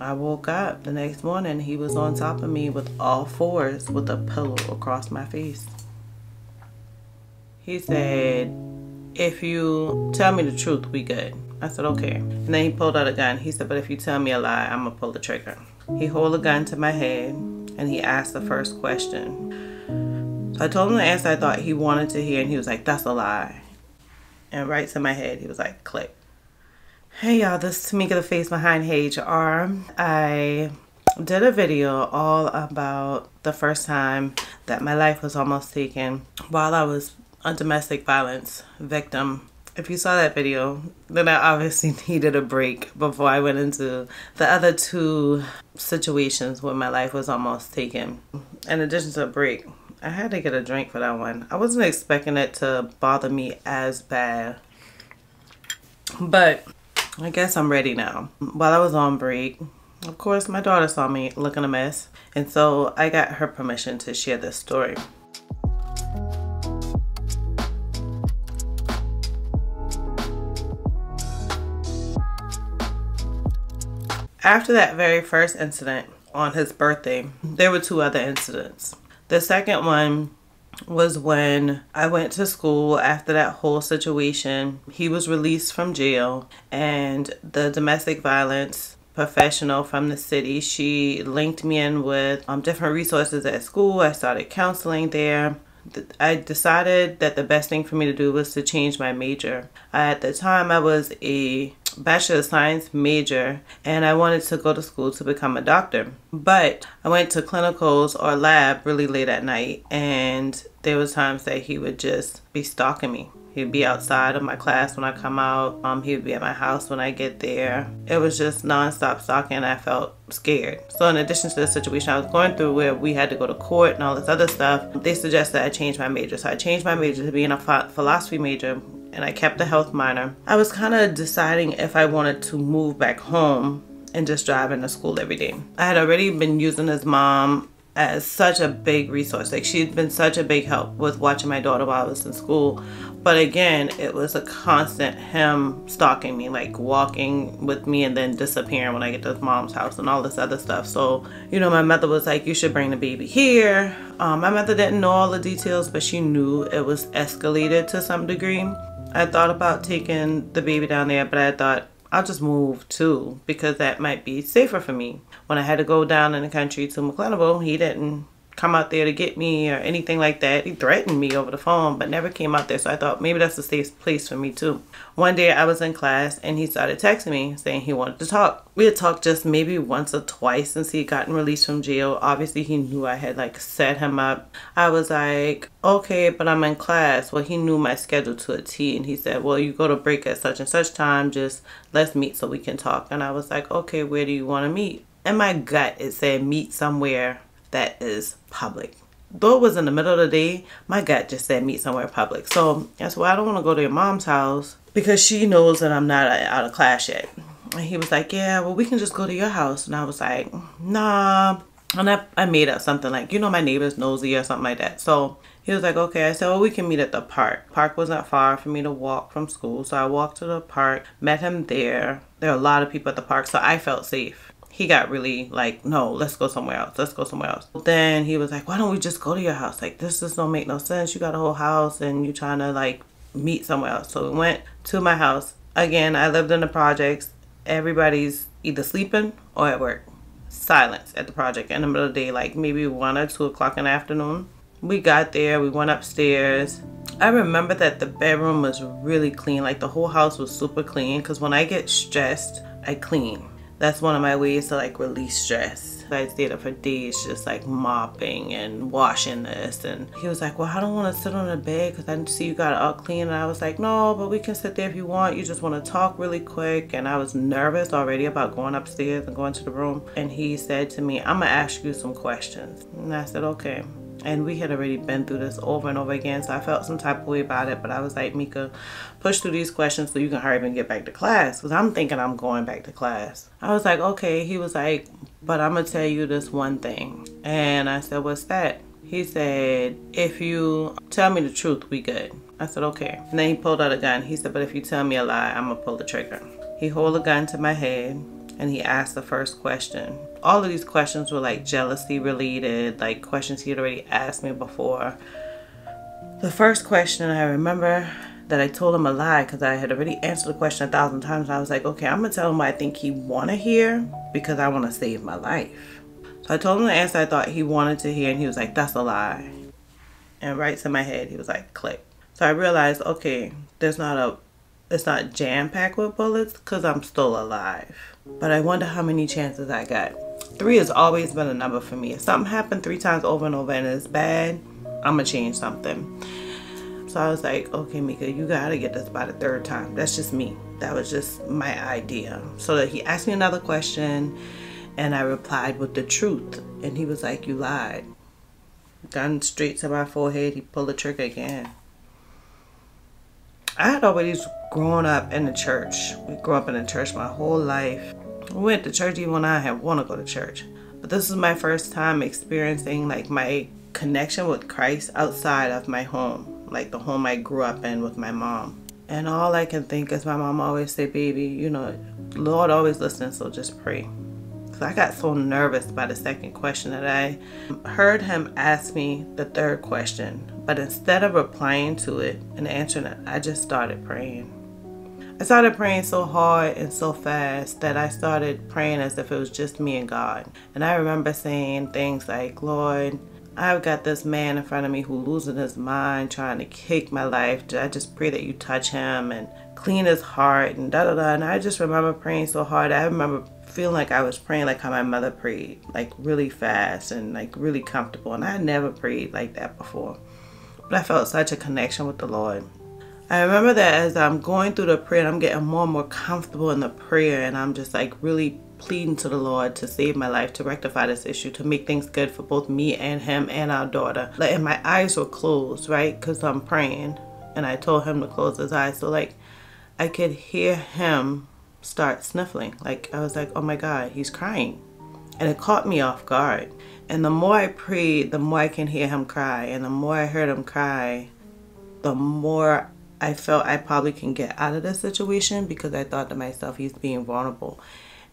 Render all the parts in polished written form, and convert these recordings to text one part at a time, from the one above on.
I woke up the next morning, he was on top of me with all fours with a pillow across my face. He said, if you tell me the truth, we good. I said, okay. And then he pulled out a gun. He said, but if you tell me a lie, I'm gonna pull the trigger. He held a gun to my head and he asked the first question. So I told him the answer I thought he wanted to hear, and he was like, that's a lie. And right to my head, he was like, click. Hey y'all, this is Tamika, the face behind HR. I did a video all about the first time that my life was almost taken while I was a domestic violence victim. If you saw that video, then I obviously needed a break before I went into the other two situations where my life was almost taken. In addition to a break, I had to get a drink for that one. I wasn't expecting it to bother me as bad, but I guess I'm ready now. While I was on break, of course, my daughter saw me looking a mess, and so I got her permission to share this story. After that very first incident on his birthday, there were two other incidents. The second one was when I went to school after that whole situation. He was released from jail, and the domestic violence professional from the city, she linked me in with different resources at school. I started counseling there. I decided that the best thing for me to do was to change my major. At the time, I was a Bachelor of Science major, and I wanted to go to school to become a doctor. But I went to clinicals or lab really late at night, and there was times that he would just be stalking me. He'd be outside of my class when I come out. He would be at my house when I get there. It was just nonstop stalking, and I felt scared. So in addition to the situation I was going through where we had to go to court and all this other stuff, they suggested I change my major. So I changed my major to being a philosophy major, and I kept the health minor. I was kind of deciding if I wanted to move back home and just drive into school every day. I had already been using his mom as such a big resource. Like, she'd been such a big help with watching my daughter while I was in school. But again, it was a constant him stalking me, like walking with me and then disappearing when I get to his mom's house and all this other stuff. So, you know, my mother was like, you should bring the baby here. My mother didn't know all the details, but she knew it was escalated to some degree. I thought about taking the baby down there, but I thought I'll just move too, because that might be safer for me. When I had to go down in the country to McLeanville, he didn't come out there to get me or anything like that. He threatened me over the phone, but never came out there. So I thought maybe that's a safe place for me too. One day I was in class and he started texting me saying he wanted to talk. We had talked just maybe once or twice since he had gotten released from jail. Obviously he knew I had like set him up. I was like, okay, but I'm in class. Well, he knew my schedule to a T, and he said, well, you go to break at such and such time, just let's meet so we can talk. And I was like, okay, where do you want to meet? In my gut, it said meet somewhere that is public. Though it was in the middle of the day, my gut just said meet somewhere public. So that's why I don't want to go to your mom's house, because she knows that I'm not out of class yet. And he was like, yeah, well, we can just go to your house. And I was like, nah. And I made up something like, you know, my neighbor's nosy or something like that. So he was like, okay. I said, well, we can meet at the park. Park wasn't far for me to walk from school. So I walked to the park, met him there. There were a lot of people at the park, so I felt safe. He got really like, no, let's go somewhere else. Let's go somewhere else. Then he was like, why don't we just go to your house? Like, this just don't make no sense. You got a whole house and you trying to like meet somewhere else. So we went to my house. Again, I lived in the projects. Everybody's either sleeping or at work. Silence at the project in the middle of the day, like maybe 1 or 2 o'clock in the afternoon. We got there, we went upstairs. I remember that the bedroom was really clean. Like, the whole house was super clean, because when I get stressed, I clean. That's one of my ways to like release stress. I stayed up for days just like mopping and washing this. And he was like, well, I don't want to sit on the bed because I see you got it all clean. And I was like, no, but we can sit there if you want. You just want to talk really quick. And I was nervous already about going upstairs and going to the room. And he said to me, I'm going to ask you some questions. And I said, okay. And we had already been through this over and over again, so I felt some type of way about it. But I was like, Mika, push through these questions so you can hurry up and get back to class, because I'm thinking I'm going back to class. I was like, okay. He was like, but I'm going to tell you this one thing. And I said, what's that? He said, if you tell me the truth, we good. I said, okay. And then he pulled out a gun. He said, but if you tell me a lie, I'm going to pull the trigger. He held a gun to my head and he asked the first question. All of these questions were like jealousy related, like questions he had already asked me before. The first question, I remember that I told him a lie because I had already answered the question 1,000 times. I was like, okay, I'm gonna tell him what I think he wanna hear because I want to save my life. So I told him the answer I thought he wanted to hear, and he was like, that's a lie. And right to my head, he was like, click. So I realized, okay, it's not jam-packed with bullets because I'm still alive. But I wonder how many chances I got. 3 has always been a number for me. If something happened 3 times over and over and it's bad, I'm gonna change something. So I was like, okay, Mika, you gotta get this by the 3rd time. That's just me. That was just my idea. So that he asked me another question and I replied with the truth. And he was like, you lied. Gun straight to my forehead. He pulled the trigger again. I had always grown up in the church. We grew up in the church my whole life. We went to church even when I didn't want to go to church. But this is my first time experiencing like my connection with Christ outside of my home. Like the home I grew up in with my mom. And all I can think is my mom always say, baby, you know, Lord always listens, so just pray. So I got so nervous by the second question that I heard him ask me the 3rd question. But instead of replying to it and answering it, I just started praying. I started praying so hard and so fast that I started praying as if it was just me and God. And I remember saying things like, Lord, I've got this man in front of me who's losing his mind, trying to kick my life. I just pray that you touch him and clean his heart and da-da-da. And I just remember praying so hard. I remember feeling like I was praying like how my mother prayed, like really fast and like really comfortable. And I had never prayed like that before. But I felt such a connection with the Lord. I remember that as I'm going through the prayer, I'm getting more and more comfortable in the prayer. And I'm just like really pleading to the Lord to save my life, to rectify this issue, to make things good for both me and him and our daughter. Like, and my eyes were closed, right? Because I'm praying. And I told him to close his eyes. So like I could hear him start sniffling. Like I was like, oh my God, he's crying. And it caught me off guard. And the more I prayed, the more I can hear him cry. And the more I heard him cry, the more I felt I probably can get out of this situation, because I thought to myself, he's being vulnerable.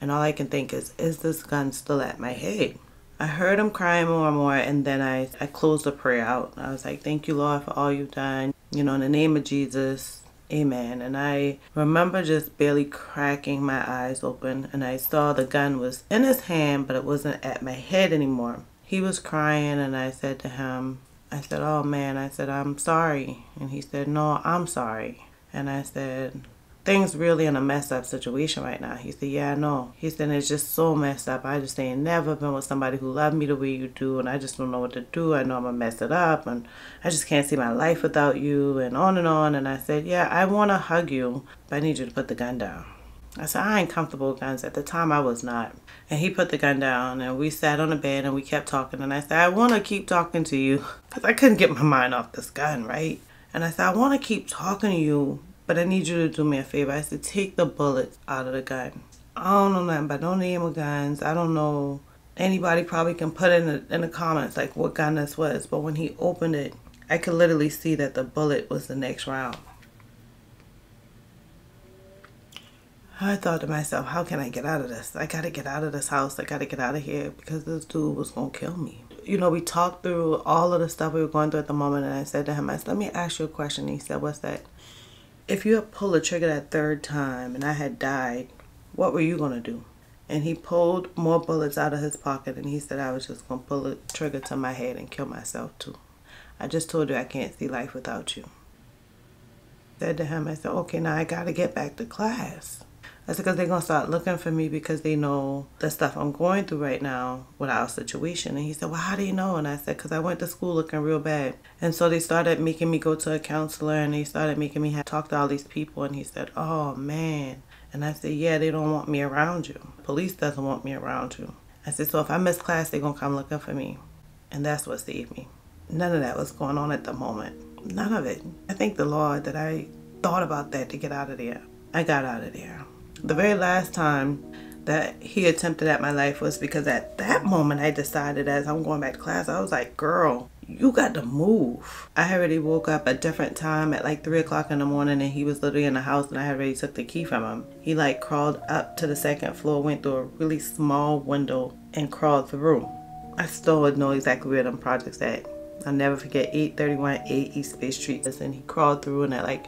And all I can think is this gun still at my head? I heard him crying more and more, and then I closed the prayer out. I was like, thank you, Lord, for all you've done. You know, in the name of Jesus, amen. And I remember just barely cracking my eyes open, and I saw the gun was in his hand, but it wasn't at my head anymore. He was crying, and I said to him, I said, oh man, I said, I'm sorry. And he said, no, I'm sorry. And I said, things really in a messed up situation right now. He said, yeah, I know. He said, it's just so messed up. I just ain't never been with somebody who loved me the way you do, and I just don't know what to do. I know I'm gonna mess it up, and I just can't see my life without you, and on and on. And I said, yeah, I want to hug you, but I need you to put the gun down. I said, I ain't comfortable with guns. At the time, I was not. And he put the gun down, and we sat on the bed, and we kept talking. And I said, I want to keep talking to you, because I couldn't get my mind off this gun, right? And I said, I want to keep talking to you, but I need you to do me a favor. I said, take the bullets out of the gun. I don't know nothing about no name of guns. I don't know. Anybody probably can put in the comments like what gun this was. But when he opened it, I could literally see that the bullet was the next round. I thought to myself, how can I get out of this? I got to get out of this house. I got to get out of here, because this dude was going to kill me. You know, we talked through all of the stuff we were going through at the moment. And I said to him, I said, let me ask you a question. He said, what's that? If you had pulled the trigger that 3rd time and I had died, what were you going to do? And he pulled more bullets out of his pocket, and he said, I was just going to pull the trigger to my head and kill myself too. I just told you I can't see life without you. I said to him, I said, okay, now I got to get back to class. I said, because they're going to start looking for me, because they know the stuff I'm going through right now with our situation. And he said, well, how do you know? And I said, because I went to school looking real bad. And so they started making me go to a counselor, and they started making me talk to all these people. And he said, oh, man. And I said, yeah, they don't want me around you. Police doesn't want me around you. I said, so if I miss class, they're going to come looking for me. And that's what saved me. None of that was going on at the moment. None of it. I thank the Lord that I thought about that to get out of there. I got out of there. The very last time that he attempted at my life was because at that moment I decided, as I'm going back to class, I was like, girl, you got to move. I had already woke up a different time at like 3 o'clock in the morning, and he was literally in the house, and I had already took the key from him. He like crawled up to the second floor, went through a really small window and crawled through. I still would know exactly where them projects at. I'll never forget 831 8 East Bay Street. And he crawled through, and at like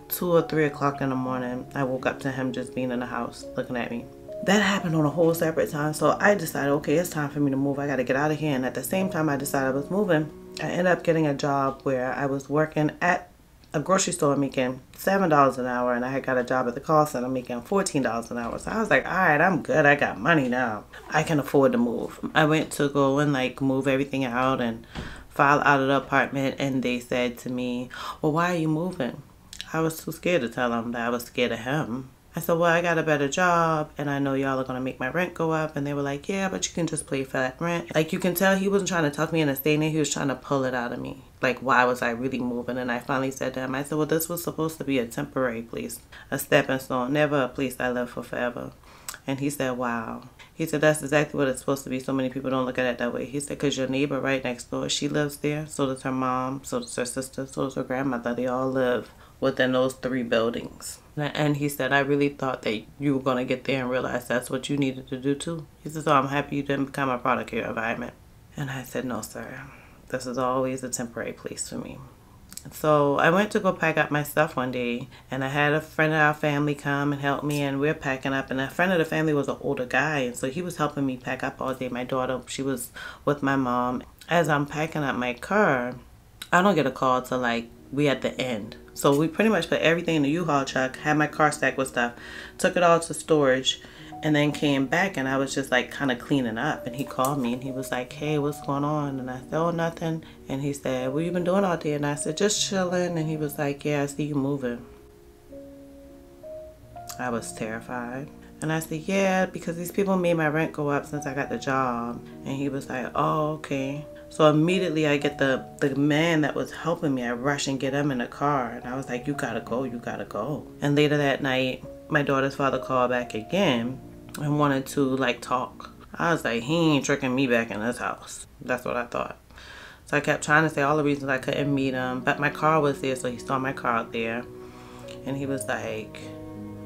2 or 3 o'clock in the morning, I woke up to him just being in the house looking at me. That happened on a whole separate time, so I decided, okay, it's time for me to move. I got to get out of here. And at the same time I decided I was moving, I ended up getting a job where I was working at a grocery store making $7 an hour, and I had got a job at the call center making $14 an hour. So I was like, all right, I'm good. I got money now. I can afford to move. I went to go and like move everything out and file out of the apartment, and they said to me, well, why are you moving? I was too scared to tell them that I was scared of him. I said, well, I got a better job, and I know y'all are going to make my rent go up. And they were like, yeah, but you can just pay for that rent. Like, you can tell he wasn't trying to talk me into staying there. He was trying to pull it out of me. Like, why was I really moving? And I finally said to him, I said, well, this was supposed to be a temporary place, a stepping stone, never a place I live for forever. And he said, wow. He said, that's exactly what it's supposed to be. So many people don't look at it that way. He said, because your neighbor right next door, she lives there. So does her mom. So does her sister. So does her grandmother. They all live within those 3 buildings. And he said, I really thought that you were going to get there and realize that's what you needed to do too. He said, so I'm happy you didn't become a product of your environment. And I said, no, sir. This is always a temporary place for me. So I went to go pack up my stuff one day, and I had a friend of our family come and help me, and we're packing up. And a friend of the family was an older guy, and so he was helping me pack up all day. My daughter, she was with my mom. As I'm packing up my car, I don't get a call till like we at the end. So we pretty much put everything in the U-Haul truck, had my car stacked with stuff, took it all to storage, and then came back, and I was just like kind of cleaning up. And he called me, and he was like, hey, what's going on? And I said, oh, nothing. And he said, what you been doing all day? And I said, just chilling. And he was like, yeah, I see you moving. I was terrified. And I said, yeah, because these people made my rent go up since I got the job. And he was like, oh, okay. So immediately I get the man that was helping me. I rush and get him in the car. And I was like, you gotta go, you gotta go. And later that night, my daughter's father called back again and wanted to like talk. I was like, he ain't tricking me back in this house. That's what I thought. So I kept trying to say all the reasons I couldn't meet him. But my car was there, so he saw my car out there. And he was like,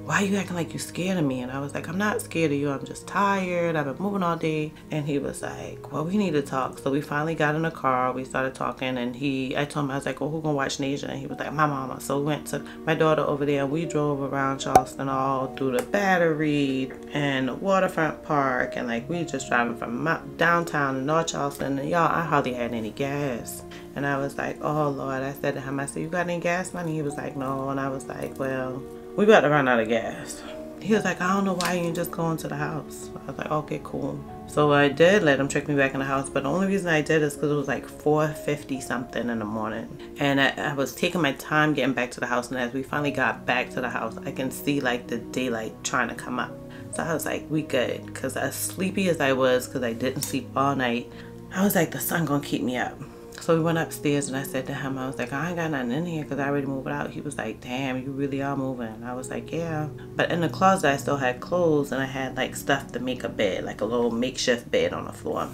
why are you acting like you scared of me? And I was like, I'm not scared of you. I'm just tired. I've been moving all day. And he was like, well, we need to talk. So we finally got in the car. We started talking. And I told him, I was like, well, who gonna watch Nasia? And he was like, my mama. So we went to my daughter over there. And we drove around Charleston all through the Battery and the Waterfront Park. And like, we just driving from downtown to North Charleston. And y'all, I hardly had any gas. And I was like, oh, Lord. I said to him, I said, you got any gas money? He was like, no. And I was like, well, we about to run out of gas. He was like, I don't know why you didn't just go into the house. I was like, okay, cool. So I did let him trick me back in the house, but the only reason I did is because it was like 4:50 something in the morning. And I was taking my time getting back to the house, and as we finally got back to the house, I can see like the daylight trying to come up. So I was like, we good. Because as sleepy as I was, because I didn't sleep all night, I was like, the sun gonna keep me up. So we went upstairs, and I said to him, I was like, I ain't got nothing in here because I already moved out. He was like, damn, you really are moving. I was like, yeah. But in the closet, I still had clothes, and I had like stuff to make a bed, like a little makeshift bed on the floor,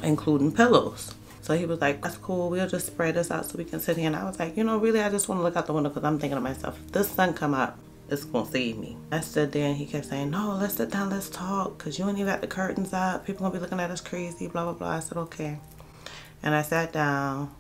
including pillows. So he was like, that's cool. We'll just spread this out so we can sit here. And I was like, you know, really, I just want to look out the window because I'm thinking to myself, if this sun come up, it's going to save me. I stood there, and he kept saying, no, let's sit down, let's talk, because you ain't even got the curtains up. People going to be looking at us crazy, blah, blah, blah. I said, okay. And I sat down,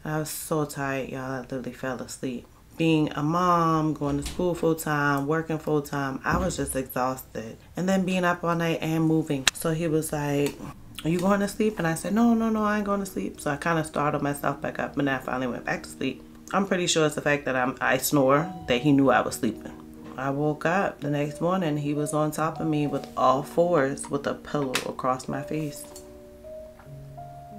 and I was so tired, y'all. I literally fell asleep. Being a mom, going to school full time, working full time, I was just exhausted. And then being up all night and moving. So he was like, are you going to sleep? And I said, no, I ain't going to sleep. So I kind of startled myself back up, and then I finally went back to sleep. I'm pretty sure it's the fact that I snore that he knew I was sleeping. I woke up the next morning, he was on top of me with all fours with a pillow across my face.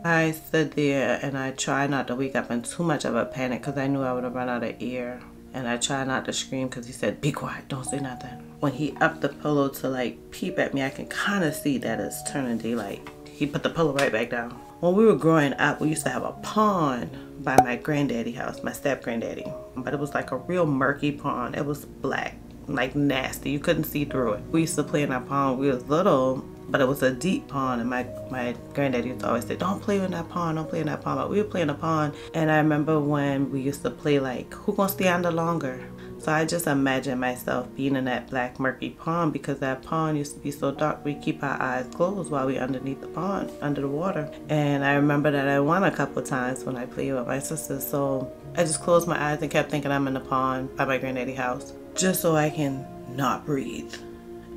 I stood there, and I tried not to wake up in too much of a panic because I knew I would have run out of air. And I tried not to scream because he said, be quiet, don't say nothing. When he upped the pillow to like peep at me, I can kind of see that it's turning daylight. He put the pillow right back down. When we were growing up, we used to have a pond by my granddaddy house, my step granddaddy. But it was like a real murky pond. It was black, like nasty. You couldn't see through it. We used to play in that pond when we was little. but it was a deep pond, and my granddad used to always say, don't play in that pond, don't play in that pond. But we were playing a pond, and I remember when we used to play like, who gonna stay under longer? So I just imagine myself being in that black murky pond, because that pond used to be so dark we keep our eyes closed while we underneath the pond, under the water. And I remember that I won a couple times when I played with my sisters, so I just closed my eyes and kept thinking I'm in the pond by my granddaddy's house, just so I can not breathe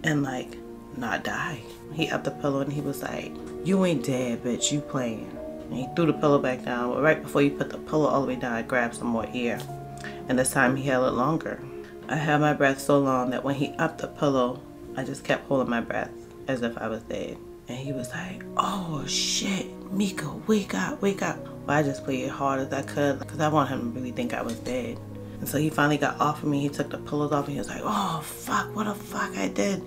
and like not die. He upped the pillow and he was like, you ain't dead, bitch, you playing. And he threw the pillow back down, but right before he put the pillow all the way down, I grabbed some more air. And this time he held it longer. I held my breath so long that when he upped the pillow, I just kept holding my breath as if I was dead. And he was like, oh shit, Mika, wake up, wake up. Well, I just played as hard as I could because I want him to really think I was dead. And so he finally got off of me. He took the pillows off and he was like, oh fuck, what the fuck I did.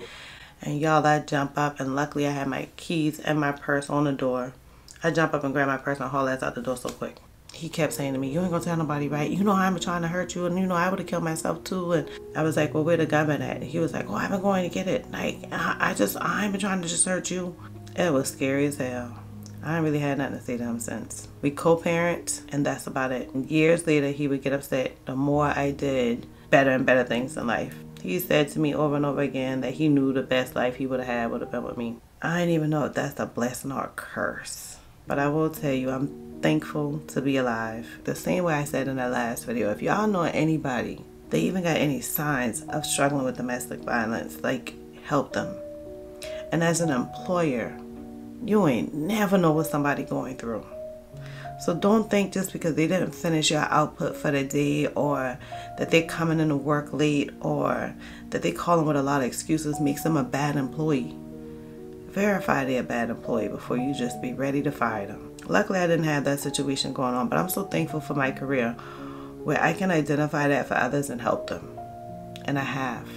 And y'all, I jump up, and luckily I had my keys and my purse on the door. I jump up and grab my purse and haul ass out the door so quick. He kept saying to me, you ain't gonna tell nobody, right? You know I'm trying to hurt you, and you know I would have killed myself too. And I was like, well, where the gun at? He was like, well, I've been going to get it. Like, I ain't been trying to just hurt you. It was scary as hell. I ain't really had nothing to say to him since. We co-parent, and that's about it. And years later, he would get upset the more I did better and better things in life. He said to me over and over again that he knew the best life he would have had would have been with me. I didn't even know if that's a blessing or a curse. But I will tell you, I'm thankful to be alive. The same way I said in that last video, if y'all know anybody, they even got any signs of struggling with domestic violence, like, help them. And as an employer, you ain't never know what somebody going through. So don't think just because they didn't finish your output for the day, or that they're coming into work late, or that they calling with a lot of excuses makes them a bad employee. Verify they're a bad employee before you just be ready to fire them. Luckily, I didn't have that situation going on, but I'm so thankful for my career where I can identify that for others and help them. And I have.